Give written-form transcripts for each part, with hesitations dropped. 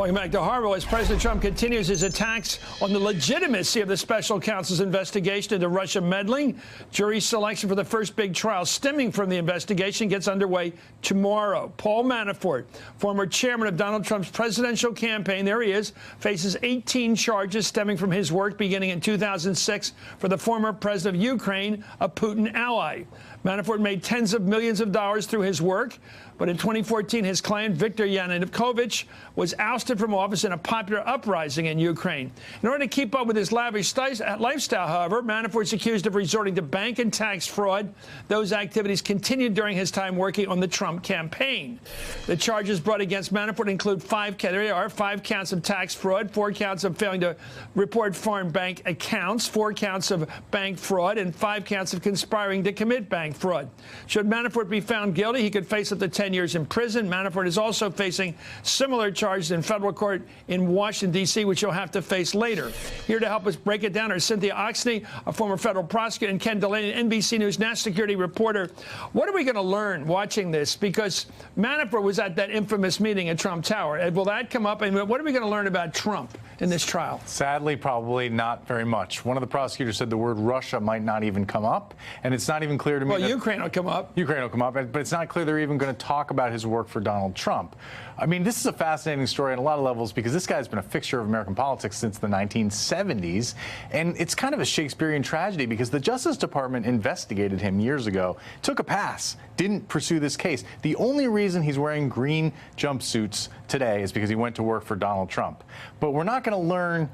Welcome back to Harville. As President Trump continues his attacks on the legitimacy of the special counsel's investigation into Russia meddling, jury selection for the first big trial stemming from the investigation gets underway tomorrow. Paul Manafort, former chairman of Donald Trump's presidential campaign, there he is, faces 18 charges stemming from his work beginning in 2006 for the former president of Ukraine, a Putin ally. Manafort made tens of millions of dollars through his work, but in 2014, his client, Viktor Yanukovych, was ousted from office in a popular uprising in Ukraine. In order to keep up with his lavish lifestyle, however, Manafort's accused of resorting to bank and tax fraud. Those activities continued during his time working on the Trump campaign. The charges brought against Manafort include five counts of tax fraud, 4 counts of failing to report foreign bank accounts, 4 counts of bank fraud, and 5 counts of conspiring to commit bank fraud. Should Manafort be found guilty, he could face up to 10 years in prison. Manafort is also facing similar charges in federal court in Washington, D.C., which you'll have to face later. Here to help us break it down are Cynthia Oxney, a former federal prosecutor, and Ken Delaney, NBC News national security reporter. What are we going to learn watching this? Because Manafort was at that infamous meeting at Trump Tower. Will that come up? And what are we going to learn about Trump in this trial? Sadly, probably not very much. One of the prosecutors said the word Russia might not even come up, and it's not even clear to me. Well, Ukraine will come up. Ukraine will come up, but it's not clear they're even going to talk about his work for Donald Trump. I mean, this is a fascinating story on a lot of levels because this guy's been a fixture of American politics since the 1970s, and it's kind of a Shakespearean tragedy because the Justice Department investigated him years ago, took a pass, didn't pursue this case. The only reason he's wearing green jumpsuits today is because he went to work for Donald Trump. But we're not going to learn.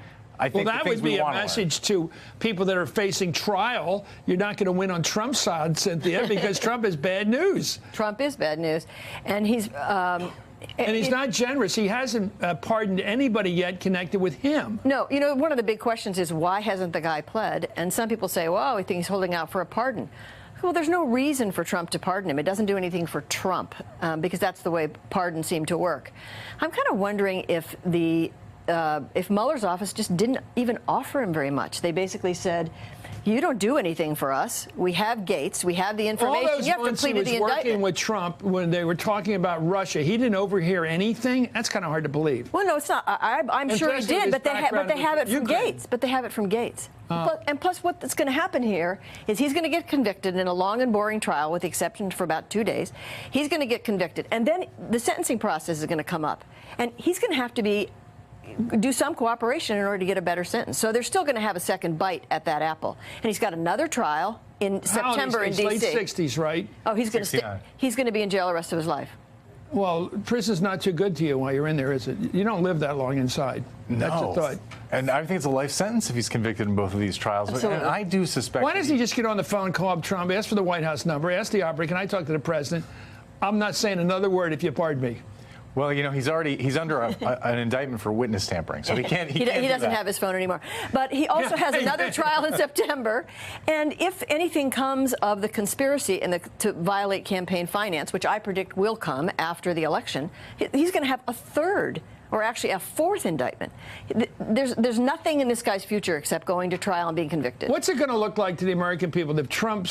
Well, that would be a message to people that are facing trial. You're not going to win on Trump's side, Cynthia, because Trump is bad news. Trump is bad news. And he's not generous. He hasn't pardoned anybody yet connected with him. No. You know, one of the big questions is why hasn't the guy pled? And some people say, well, we think he's holding out for a pardon. Well, there's no reason for Trump to pardon him. It doesn't do anything for Trump because that's the way pardons seem to work. I'm kind of wondering if Mueller's office just didn't even offer him very much. They basically said, you don't do anything for us. We have Gates. We have the information. All those months he was working with Trump when they were talking about Russia, he didn't overhear anything? That's kind of hard to believe. Well, no, it's not. I'm sure he did, but they have it from Gates. But they have it from Gates. Plus, what's going to happen here is he's going to get convicted in a long and boring trial, with the exception for about 2 days. He's going to get convicted. And then the sentencing process is going to come up. And he's going to have to do some cooperation in order to get a better sentence. So they're still going to have a second bite at that apple. And he's got another trial in September in D.C. Late 60s, right? Oh, he's going to be in jail the rest of his life. Well, prison's not too good to you while you're in there, is it? You don't live that long inside. No. That's a thought. And I think it's a life sentence if he's convicted in both of these trials. Absolutely. And I do suspect. Why doesn't he just get on the phone, call up Trump, ask for the White House number, ask the operator, can I talk to the president? I'm not saying another word if you pardon me. Well, you know, he's under an indictment for witness tampering, so he can't. He doesn't have his phone anymore. But he also has another trial in September. And if anything comes of the conspiracy to violate campaign finance, which I predict will come after the election, he's going to have a third, or actually a fourth indictment. There's nothing in this guy's future except going to trial and being convicted. What's it going to look like to the American people if Trump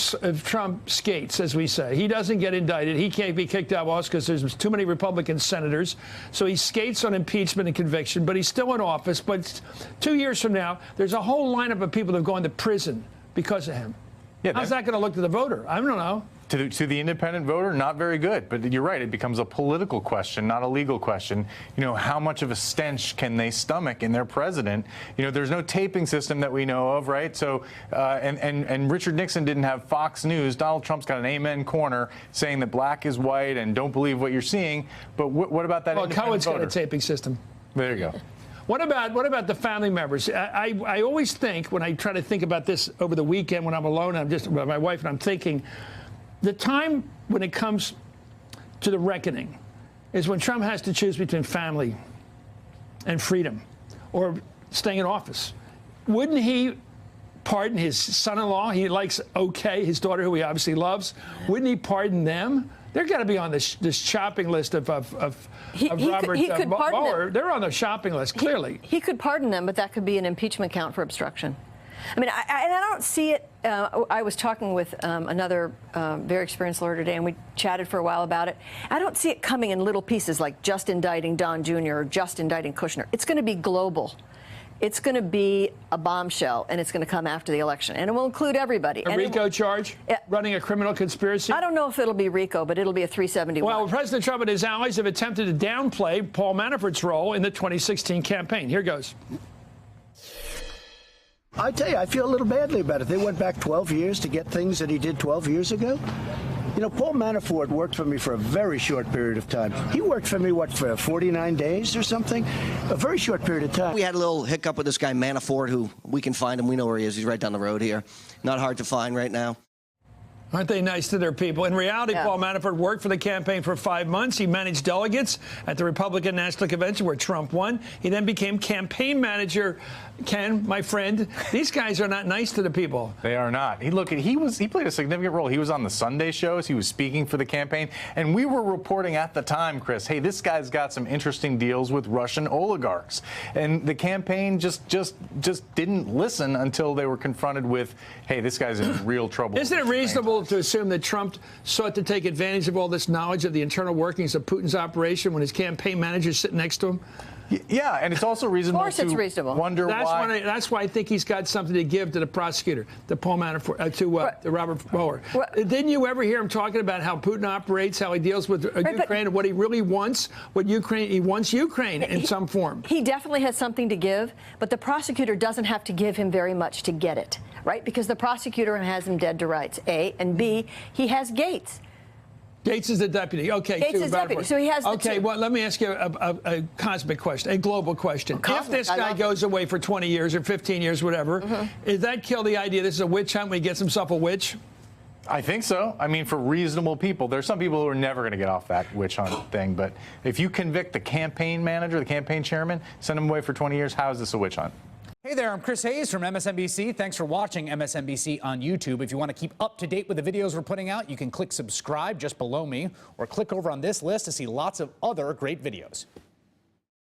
skates, as we say? He doesn't get indicted. He can't be kicked out of office because there's too many Republican senators. So he skates on impeachment and conviction, but he's still in office. But 2 years from now, there's a whole lineup of people that have gone to prison because of him. Yeah, how's that going to look to the voter? I don't know. To the independent voter, not very good. But you're right, it becomes a political question, not a legal question. You know, how much of a stench can they stomach in their president? You know, there's no taping system that we know of, right? So, and Richard Nixon didn't have Fox News. Donald Trump's got an amen corner saying that black is white and don't believe what you're seeing. But what about that independent Cohen's voter? got a taping system. There you go. What about the family members? I always think, when I try to think about this over the weekend when I'm alone, I'm just with my wife, and I'm thinking, the time when it comes to the reckoning is when Trump has to choose between family and freedom or staying in office. Wouldn't he pardon his son-in-law? He likes his daughter, who he obviously loves. Wouldn't he pardon them? They're got to be on this shopping list of Robert Mueller. They're on the shopping list, clearly. He could pardon them, but that could be an impeachment count for obstruction. I mean, I don't see it. I was talking with another very experienced lawyer today, and we chatted for a while about it. I don't see it coming in little pieces like just indicting Don Jr. or just indicting Kushner. It's going to be global. It's going to be a bombshell, and it's going to come after the election, and it will include everybody. A RICO charge? Running a criminal conspiracy? I don't know if it'll be RICO, but it'll be a 371. Well, President Trump and his allies have attempted to downplay Paul Manafort's role in the 2016 campaign. Here goes. I tell you, I feel a little badly about it. They went back 12 years to get things that he did 12 years ago. You know, Paul Manafort worked for me for a very short period of time. He worked for me, what, for 49 days or something? A very short period of time. We had a little hiccup with this guy Manafort, who we can find him. We know where he is. He's right down the road here. Not hard to find right now. Aren't they nice to their people? In reality, Paul Manafort worked for the campaign for 5 months. He managed delegates at the Republican National Convention where Trump won. He then became campaign manager. Ken, my friend, these guys are not nice to the people. They are not. He played a significant role. He was on the Sunday shows. He was speaking for the campaign. And we were reporting at the time, Chris, hey, this guy's got some interesting deals with Russian oligarchs. And the campaign just didn't listen until they were confronted with, hey, this guy's in real trouble. Isn't it reasonable to assume that Trump sought to take advantage of all this knowledge of the internal workings of Putin's operation when his campaign manager is sitting next to him? Yeah, and it's also reasonable reasonable. Wonder why. That's why I think he's got something to give to the prosecutor, to Paul Manafort, to Robert Mueller. Didn't you ever hear him talking about how Putin operates, how he deals with Ukraine, and what he really wants? He wants Ukraine in some form. He definitely has something to give, but the prosecutor doesn't have to give him very much to get it, right? Because the prosecutor has him dead to rights, A, and B, he has Gates. Gates is the deputy. Okay. Gates is deputy, so he has the Okay, two. well, let me ask you a cosmic question, a global question. If this guy goes away for 20 years or 15 years, whatever, does that kill the idea this is a witch hunt when he gets himself a witch? I think so. I mean, for reasonable people. There's some people who are never going to get off that witch hunt thing. But if you convict the campaign manager, the campaign chairman, send him away for 20 years, how is this a witch hunt? Hey there, I'm Chris Hayes from MSNBC. Thanks for watching MSNBC on YouTube. If you want to keep up to date with the videos we're putting out, you can click subscribe just below me or click over on this list to see lots of other great videos.